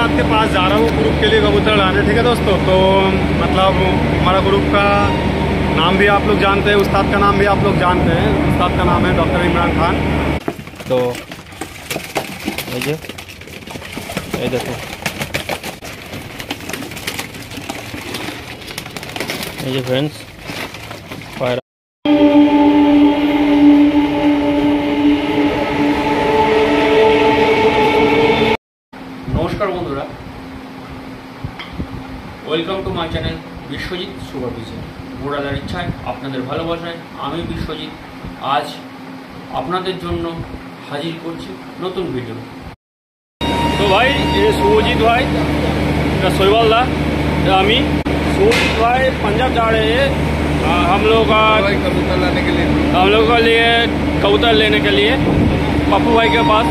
उस्ताद के पास जा रहा हूँ ग्रुप के लिए कबूतर लाने। ठीक है दोस्तों, तो मतलब हमारा ग्रुप का नाम भी आप लोग जानते हैं, उस्ताद का नाम भी आप लोग जानते हैं। उस्ताद का नाम है डॉक्टर इमरान खान। तो ये देखो, ये फ्रेंड्स फायर। নমস্কার বন্ধুরা, welcome to my channel Biswajit supervision. বোরালার ইচ্ছায় আপনাদের ভালোবাসায় আমি বিশ্বজিৎ আজ আপনাদের জন্য হাজির করছি নতুন ভিডিও। तो भाई ये सुजीत भाई सोईवाल अमी सुजीत भाई पंजाब जा रहे हैं हम लोग कबूतर लाने के लिए, हम लोग के लिए कबूतर लेने के लिए पप्पू भाई के पास।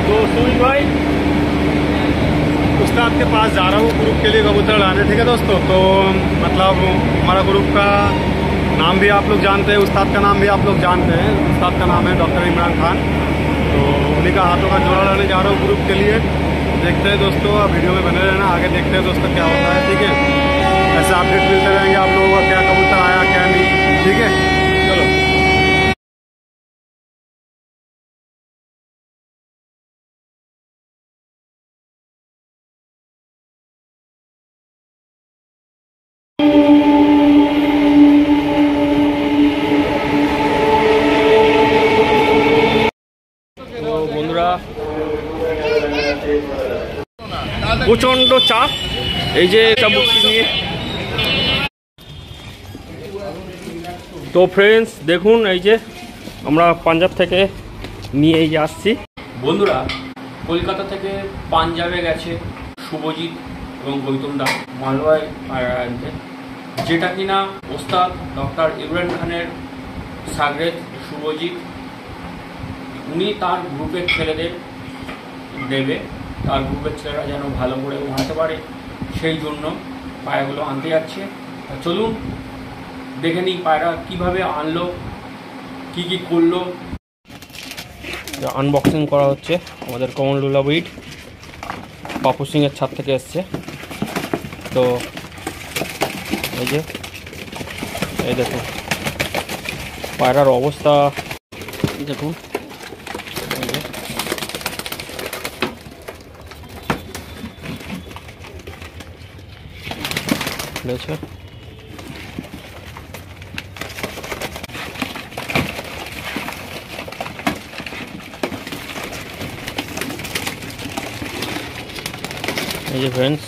तो सुजीत भाई उस्ताद के पास जा रहा हूँ ग्रुप के लिए कबूतर लाने। ठीक है दोस्तों, तो मतलब हमारा ग्रुप का नाम भी आप लोग जानते हैं, उस्ताद का नाम भी आप लोग जानते हैं। उस्ताद का नाम है डॉक्टर इमरान खान। तो उन्हीं का हाथों का जोड़ा लाने जा रहा हूँ ग्रुप के लिए। देखते हैं दोस्तों, वीडियो में बने रहना, आगे देखते हैं दोस्तों क्या होता है। ठीक है, ऐसे अपडेट मिलते रहेंगे आप लोगों का, क्या कबूतर आया क्या नहीं। ठीक है, चलो। তো বন্ধুরা প্রচণ্ড চাপ, এই যে চাবুকটি নিয়ে। তো ফ্রেন্ডস দেখুন, এই যে আমরা পাঞ্জাব থেকে নিয়ে এই যে আসছি। বন্ধুরা, কলকাতা থেকে পাঞ্জাবে গেছে শুভজিৎ এবং গৌতম দা মালওয়ায় পায়রা আনতে, যেটা কিনা ওস্তাদ ডক্টর ইমরান খানের সাগরেদ শুভজিৎ উনি তার গ্রুপের ছেলেদের দেবে, তার গ্রুপের ছেলেরা যেন ভালো করে উড়াতে পারে, সেই জন্য পায়রাগুলো আনতে যাচ্ছে। চলুন দেখে নিই পায়রা কীভাবে আনলো, কি কি করলো। আনবক্সিং করা হচ্ছে আমাদের কমলডুলা উইড পাপু সিংয়ের ছাদ থেকে এসছে। তো এই যে এই দেখুন পায়রার অবস্থা দেখুন। খুলেছে, এই যে ফ্রেন্ডস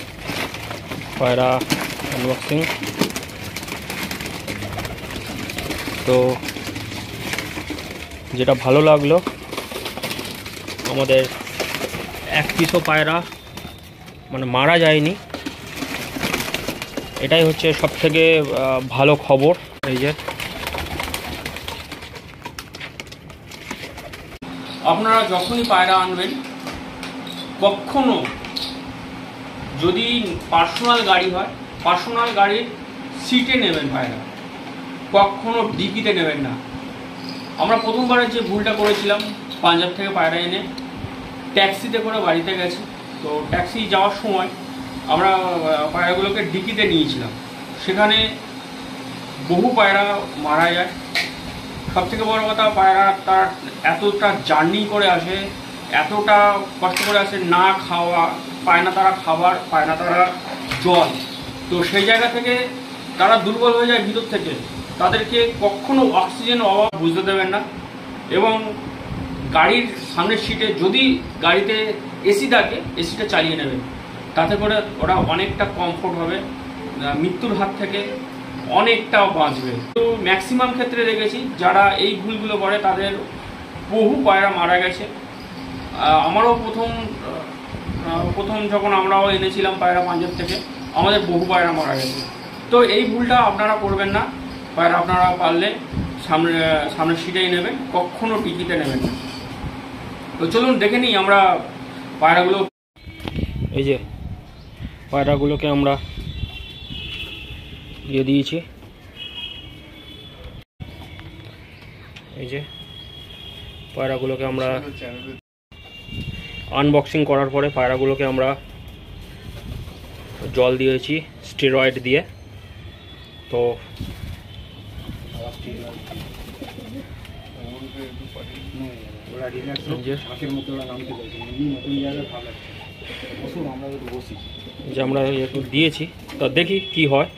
পায়রা আনবক্সিং। তো যেটা ভালো লাগলো, আমাদের এক পিসও পায়রা মানে মারা যায়নি, এটাই হচ্ছে সব থেকে ভালো খবর। এই যে আপনারা যখনই পায়রা আনবেন, কখনো যদি পার্সোনাল গাড়ি হয়, পার্সোনাল গাড়ির সিটে নেবেন পায়রা, কখনো ডিকিতে নেবেন না। আমরা প্রথমবারের যে ভুলটা করেছিলাম, পাঞ্জাব থেকে পায়রা এনে ট্যাক্সিতে করে বাড়িতে গেছি। তো ট্যাক্সি যাওয়ার সময় আমরা পায়রাগুলোকে ডিকিতে নিয়েছিলাম, সেখানে বহু পায়রা মারা যায়। সবথেকে বড় কথা, পায়রা তার এতটা জার্নি করে আসে, এতটা কষ্ট করে আসে, না খাওয়া পায় না তারা খাবার, পায় না তারা জল। তো সেই জায়গা থেকে তারা দুর্বল হয়ে যায় ভিতর থেকে। তাদেরকে কখনো অক্সিজেন অভাব বুঝতে দেবেন না। এবং গাড়ির সামনের সিটে যদি গাড়িতে এসি থাকে, এসিটা চালিয়ে নেবেন, তাতে করে ওরা অনেকটা কমফোর্ট হবে, মৃত্যুর হাত থেকে অনেকটাও বাঁচবে। তো ম্যাক্সিমাম ক্ষেত্রে দেখেছি যারা এই ভুলগুলো করে তাদের বহু পায়রা মারা গেছে। আমারও প্রথম যখন আমরাও এনেছিলাম পায়রা পাঞ্জাব থেকে, আমাদের বহু পায়রা মারা গেছে। তো এই ভুলটা আপনারা করবেন না। পায়রা আপনারা পারলে সামনের সিটেই নেবেন, কখনো টিকিতে নেবেন না। তো চলুন দেখে নিই আমরা পায়রাগুলো। এই যে পায়রাগুলোকে আমরা দিয়ে দিয়েছি। এই যে পায়রাগুলোকে আমরা আনবক্সিং করার পরে পায়রাগুলোকে আমরা জল দিয়েছি স্টেরয়েড দিয়ে। তো যে আমরা একটু দিয়েছি, তা দেখি কি হয়।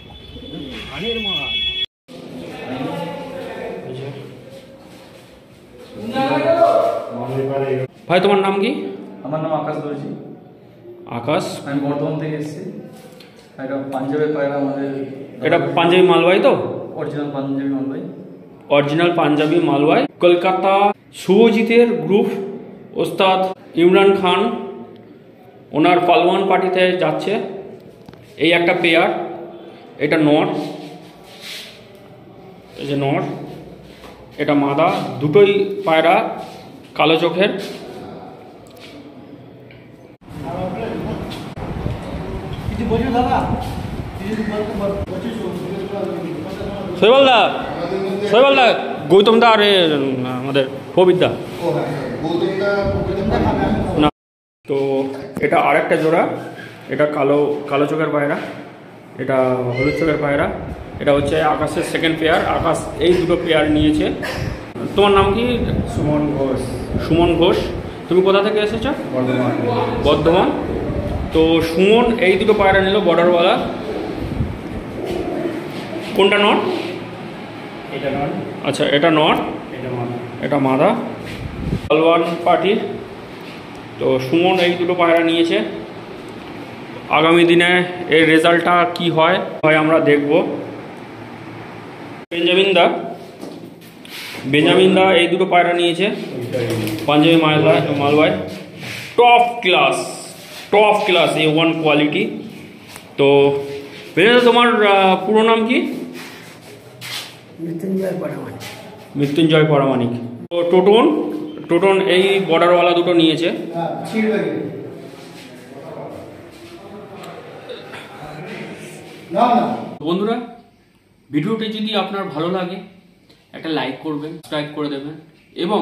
ভাই তোমার নাম কি? আমার নাম আকাশ দর্জি। আকাশ, আমি বর্ধমান থেকে এসেছি। এটা পাঞ্জাবের পায়রা আমাদের। এটা পাঞ্জাবি মালবাই তো? অরিজিনাল পাঞ্জাবি মালবাই। অরিজিনাল পাঞ্জাবি মালবাই। কলকাতা শুভজিতের গ্রুপ ওস্তাদ ইমরান খান ওনার পালওয়ান পার্টিতে যাচ্ছে। এই একটা পেয়ার, এটা নর, এই যে নর, এটা মাদা, দুটোই পায়রা কালো চোখের। শৈবালদা, শৈবালদা, গৌতমদা আর আমাদের প্রবীরদা না। তো এটা আরেকটা জোড়া, এটা কালো কালো চোখের পায়রা, এটা হলুদ চোখের পায়রা। এটা হচ্ছে আকাশের সেকেন্ড পেয়ার। আকাশ এই দুটো পেয়ার নিয়েছে। তোমার নাম কি? সুমন ঘোষ। সুমন ঘোষ। তুমি কোথা থেকে এসেছো? বর্ধমান। বর্ধমান। তো সুমন এই দুটো পায়রা নিল বর্ডারওয়ালা। কোনটা নট? এটা নয়, আচ্ছা, এটা নট, এটা মাথা। এটা মাদা, পালওয়ান পার্টির। তো সুমন এই দুটো পায়রা নিয়েছে। আগামী দিনে এর রেজাল্টটা কি হয় আমরা দেখব। বেঞ্জামিনদা এই দুটো পায়রা নিয়েছে, পাঞ্জাবি মালবাই। Top class A1 quality. তো বেঞ্জামিনদা তোমার পুরো নাম কি? মৃত্যুঞ্জয় পরামানিক। তো টোটন এই বর্ডারওয়ালা দুটো নিয়েছে। বন্ধুরা, ভিডিওটি যদি আপনার ভালো লাগে একটা লাইক করবেন, সাবস্ক্রাইব করে দেবেন এবং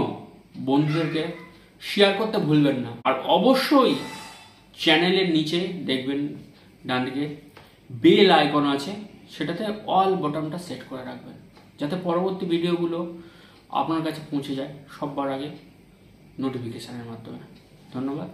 বন্ধুদেরকে শেয়ার করতে ভুলবেন না। আর অবশ্যই চ্যানেলের নিচে দেখবেন ডান দিকে বেল আইকন আছে, সেটাতে অল বটনটা সেট করে রাখবেন যাতে পরবর্তী ভিডিওগুলো আপনার কাছে পৌঁছে যায় সবার আগে নোটিফিকেশনের মাধ্যমে। ধন্যবাদ।